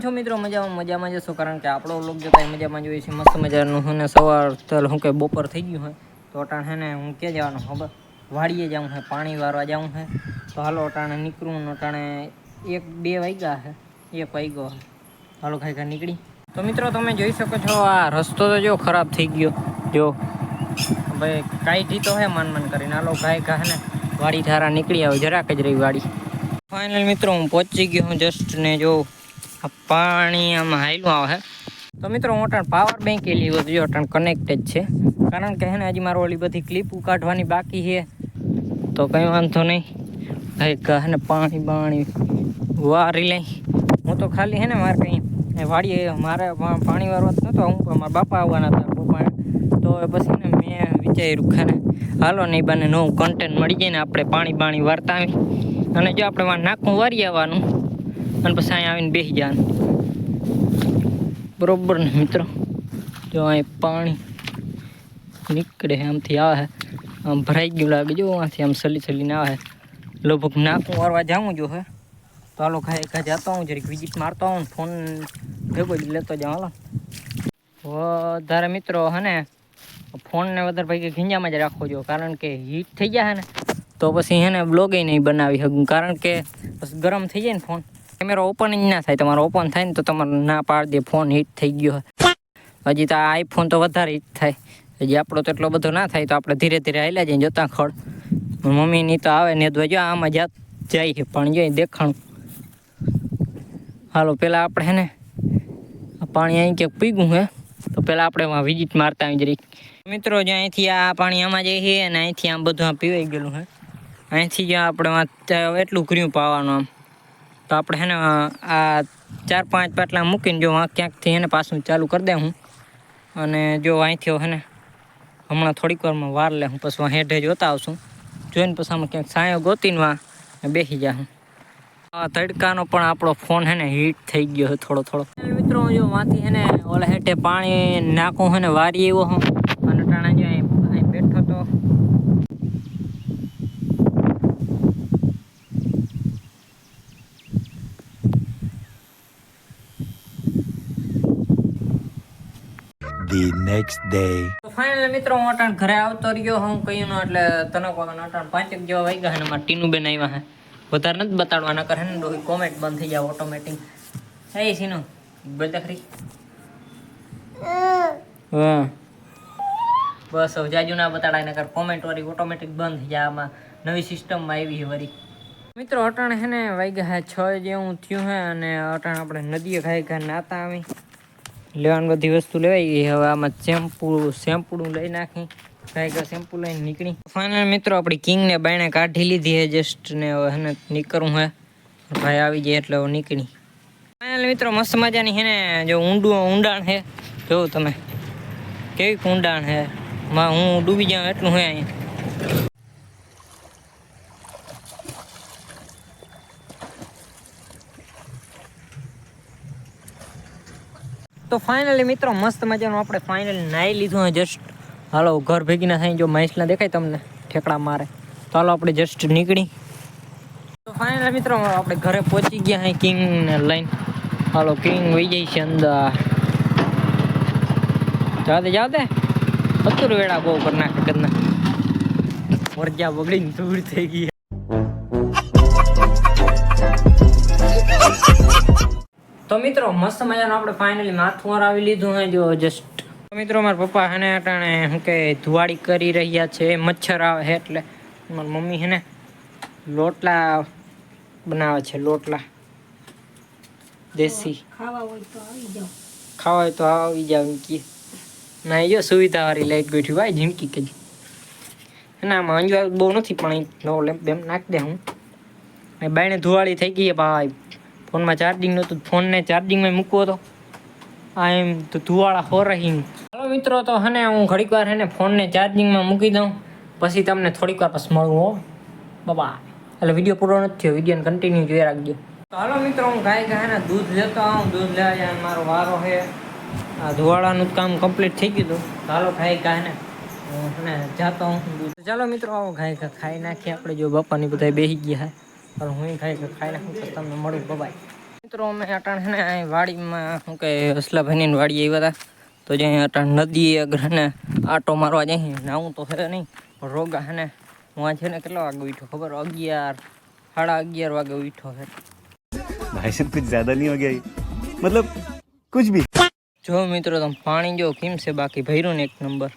છો મિત્રો મજામાં મજામાં જશો કારણ કે આપણો વ્લોગ જોતા મજામાં જોઈએ છે મસ્ત મજાનું અને સવાર ચાલ હું કે બપોર થઈ ગયું હોય તો અટાણ હે ને હું ક્યાં જવાનું ખબર વાડીએ જાઉં હે પાણી વારવા જાઉં હે તો હાલો અટાણે નીકળું અટાણે 1-2 વાગ્યા હે 1 વાગ્યો હે હાલો ખાઈ નીકળી તો મિત્રો તમે જોઈ શકો છો આ રસ્તો તો જો ખરાબ થઈ ગયો જો ભાઈ કાંઈ તો હે માન કરીને હાલો ગાય ઘા ને વાડી ધારા નીકળી આવે જરાક જ રહી વાડી ફાઇનલ મિત્રો હું પહોંચી ગયો હું જસ્ટ ને જો પાણી આમાં હાઈલું આવે તો મિત્રો હું અટાણ પાવર બેંક એ લીધો જો અટાણ કનેક્ટેડ છે કારણ કે હે ને હજી મારો ઓલી બધી ક્લિપ કાઢવાની બાકી છે તો કંઈ વાંધો નહીં હે ને પાણી વારી લઈ હું તો ખાલી હે ને મારે કંઈ વાડીએ મારે પાણી વારવા જ નહોતો હું મારા બાપા આવવાના હતા પપ્પા તો પછી ને મેં વિચાર્યું કે ને હાલો નહીં બને નવું કન્ટેન્ટ મળી જાય ને આપણે પાણી વારતા આવી અને જો આપણે નાખું વારી આવવાનું અને પછી અહીંયા આવીને બેસી જવાનું બરોબર ને મિત્રો જો અહીં પાણી નીકળે આમથી આવે આમ ભરાઈ ગયું લાગે જો આથી આમ સલીને આવે લગભગ નાખું વારવા જાઉં જો હે તો હાલો ખાઈ જતો હું જરીક વિઝિટ મારતો આવું ફોન ભેગો જ લેતો જાઉં હાલો વધારે મિત્રો હે ને ફોનને વધારે ભાઈ ખીંજામાં જ રાખવો જો કારણ કે હીટ થઈ જાય ને તો પછી હે ને બ્લોગે નહીં બનાવી શકું કારણ કે પછી ગરમ થઈ જાય ને ફોન કેમેરો ઓપન જ ના થાય તમારો ઓપન થાય ને તો તમારે ના પાડી દે ફોન હીટ થઈ ગયો હજી તો આ આઈફોન તો વધારે હીટ થાય હજી આપણો તો એટલો બધો ના થાય તો આપણે ધીરે ધીરે હાલ્યા જઈએ જોતા ખડ મમ્મીની તો આવે ને તો જો આમાં જાય છે પણ જોઈએ દેખાણું હાલો પહેલાં આપણે હે ને પાણી અહીં ક્યાંક પીગું હે તો પહેલાં આપણે એમાં વિઝિટ મારતા આવી જરીક મિત્રો જો અહીંથી આ પાણી આમાં જાય છે અને અહીંથી આમ બધું પીવાઈ ગયેલું હે અહીંથી જો આપણે એટલું કર્યું પાવાનું આમ તો આપણે હે ને આ 4-5 પાટલા મૂકીને જો ક્યાંકથી હે ને પાછું ચાલુ કરી દે હું અને જો અહીંથી હે ને હમણાં થોડીક વારમાં વાર લે હું પછી હેઠે જોતા આવશું જોઈને પછી આમાં ક્યાંક સાયો ગોતીને બેસી જા હું આ તડકાનો પણ આપણો ફોન હે ને હીટ થઈ ગયો છે થોડો મિત્રો જો વાંથી હે ને ઓલા હેઠે પાણી નાખું હે ને વારી એવો હું અને ટાણા જો અહીં બેઠો The next day. તો ફાઇનલી મિત્રો હું અટાણ ઘરે આવતો રહ્યો હું કહ્યું એટલે તને કોઈ અટાણ 5 જેવા વાગ્યા હે ને મારા ટીનું બેન આવ્યા હે વધારે નથી બતાડવાના કરે ને ડોહી કોમેન્ટ બંધ થઈ જાય ઓટોમેટિક હે સીનું બોલ દખરી હા બસ હવે જાજુ ના બતાડાય ને કર કોમેન્ટ વાળી ઓટોમેટિક બંધ થઈ જાય આમાં નવી સિસ્ટમમાં આવી છે વરી મિત્રો અટાણ હે ને વાગ્યા હે 6 જેવું થયું હે અને અટાણ આપણે નદીએ ખાઈ નાતા આવી લેવાની બધી વસ્તુ લેવાઈ ગઈ હવે આમાં શેમ્પૂ લઈ નાખી કાંઈ શેમ્પૂ લઈને નીકળી ફાઇનલ મિત્રો આપણી કિંગને બાયણે કાઢી લીધી હે જસ્ટ ને હવે હે ને નીકળવું હે ભાઈ આવી જાય એટલે હવે નીકળી ફાઇનલ મિત્રો મસ્ત મજાની હે ને જો ઊંડાણ હે જોવું તમે કેવી ઊંડાણ હે હું ડૂબી જાઉં એટલું હે અહીંયા તો ફાઇનલી મિત્રો મસ્ત મજાનું આપણે ફાઇનલી નાહી લીધું હે જસ્ટ હાલો ઘર ભેગી ના થાય જો મહેશના દેખાય તમને ઠેકડા મારે તો હાલો આપણે જસ્ટ નીકળી તો ફાઇનલી મિત્રો આપણે ઘરે પહોંચી ગયા હે કિંગને લઈને હાલો કિંગ વહી જાય છે અંદર જાતે અત્તર વેળા બહુ કરી નાખે કદના વરજા બગડીને ધૂળ થઈ ગઈ તો મિત્રો મસ્ત મજાનું આપણે ફાઇનલી માથું આવી લીધું હે જો જસ્ટ મિત્રો મારા પપ્પા હે ને અટાણે શું કે ધુવાડી કરી રહ્યા છે મચ્છર આવે છે એટલે મારી મમ્મી હે ને લોટલા બનાવે છે લોટલા દેશી ખાવા હોય તો આવી જાવ કે ના જો સુવિધા વાળી લાઈટ ગઈ ભાઈ ઝીમકી કે ના આમાં અંજવા બહુ નથી પણ નવો લેમ્પ બેમ નાખી દે હું બાયણે ધુવાડી થઈ ગઈ ભાઈ ફોનમાં ચાર્જિંગ નહોતું ફોનને ચાર્જિંગમાં મૂકવો હતો આ એમ તો ધુવાળા હો રહી હાલો મિત્રો તો હને હું ઘડીક વાર હેને ફોનને ચાર્જિંગમાં મૂકી દઉં પછી તમને થોડીક વાર પછી મળું હો બાબા એટલે વિડીયો પૂરો નથી થયો વિડીયોને કન્ટિન્યુ જોઈ રાખજો તો હાલો મિત્રો હું ગાય ને દૂધ લેતો આવું દૂધ લેવા જાય મારો વારો છે આ ધુવાળાનું કામ કમ્પ્લીટ થઈ ગયું હતું હાલો ગાય ને હું જાતો હું દૂધ ચાલો મિત્રો આવો ગાય ખાઈ નાખીએ આપણે જો બાપાની બધા બેસી ગયા હે પણ હું ખાઈ નાખું તો તમને મળું બાય મિત્રો અમે અટાણ હે ને અહીં વાડીમાં શું કે અસલાભાઈની વાડી આવ્યા હતા, તો જે અહીં અટાણ નદી અગર હે ને આટો મારવા જાય નાવું તો હે નહીં, પણ રોગા હે ને હું આ છે ને કેટલા વાગે ઉઠ્યો ખબર? 11 સાડા 11 વાગે ઉઠ્યો છે. भाई साहब कुछ ज्यादा नहीं हो गया ये? मतलब कुछ भी. જો મિત્રો તમે પાણી જો કેમ છે, બાકી ભર્યું ને 1 નંબર.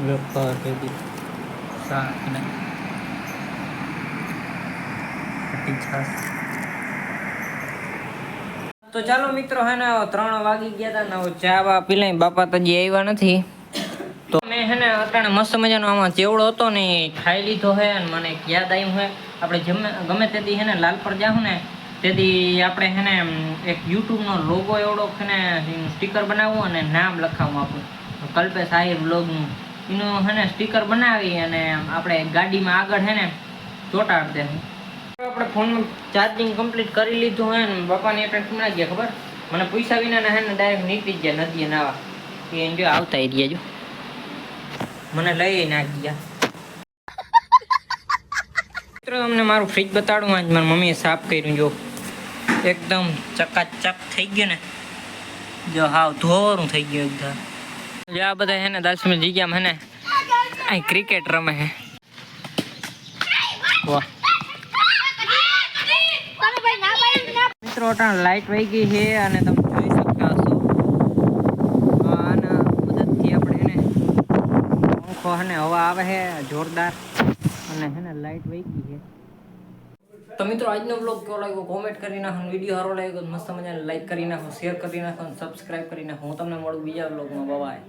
વેપાર કરી શાક ને તો ચાલો મિત્રો હે ને 3 વાગી ગયા હતા ને ચા બા પી લઈ. બાપા તો હજી આવ્યા નથી, તો મેં હે ને અટાણે મસ્ત મજાનો આમાં ચેવડો હતો ને એ ખાઈ લીધો હે. અને મને એક યાદ આવ્યું હે, આપણે ગમે તેથી હે ને લાલ પર જાઉં ને તેથી આપણે હે ને એક યુટ્યુબનો લોગો એવડો હે ને સ્ટીકર બનાવવું અને નામ લખાવું આપણું કલ્પેશ આહિર બ્લોગનું. એનું હે ને સ્ટીકર બનાવી અને આપણે ગાડીમાં આગળ હે ને ચોંટાડી દેવું. આપણે ફોનમાં ચાર્જિંગ કમ્પ્લીટ કરી લીધું હે ને બાપાને એટલે કેમના ગયા ખબર? મને પૈસા વિના હે ને ડાયરેક્ટ નીકળી ગયા નદીએ નાવા. એ જો આવતા એરિયા જો મને લઈ નાખી ગયા. મિત્રો તમને મારું ફ્રીજ બતાડું. આજ મારી મમ્મીએ સાફ કર્યું, જો એકદમ ચકાચક થઈ ગયું ને, જો હાવ ધોરું થઈ ગયું એકદમ. જો આ બધા હે ને 10મી જગ્યામાં હે ને અહીં ક્રિકેટ રમે હે. વાહ મિત્રો અટાણ લાઈટ વહી ગઈ છે અને તમે જોઈ શકતા હશો આના મદદથી આપણે હે ને પંખો હે ને હવા આવે છે જોરદાર અને હે ને લાઈટ વહી ગઈ છે. તો મિત્રો આજનો બ્લોગ કેવો લાગ્યો કોમેન્ટ કરી નાખો. વિડીયો સારો લાગ્યો મસ્ત મજાને લાઈક કરી નાખો, શેર કરી નાખો અને સબસ્ક્રાઈબ કરી નાખો. હું તમને મળું બીજા બ્લોગમાં. બાય.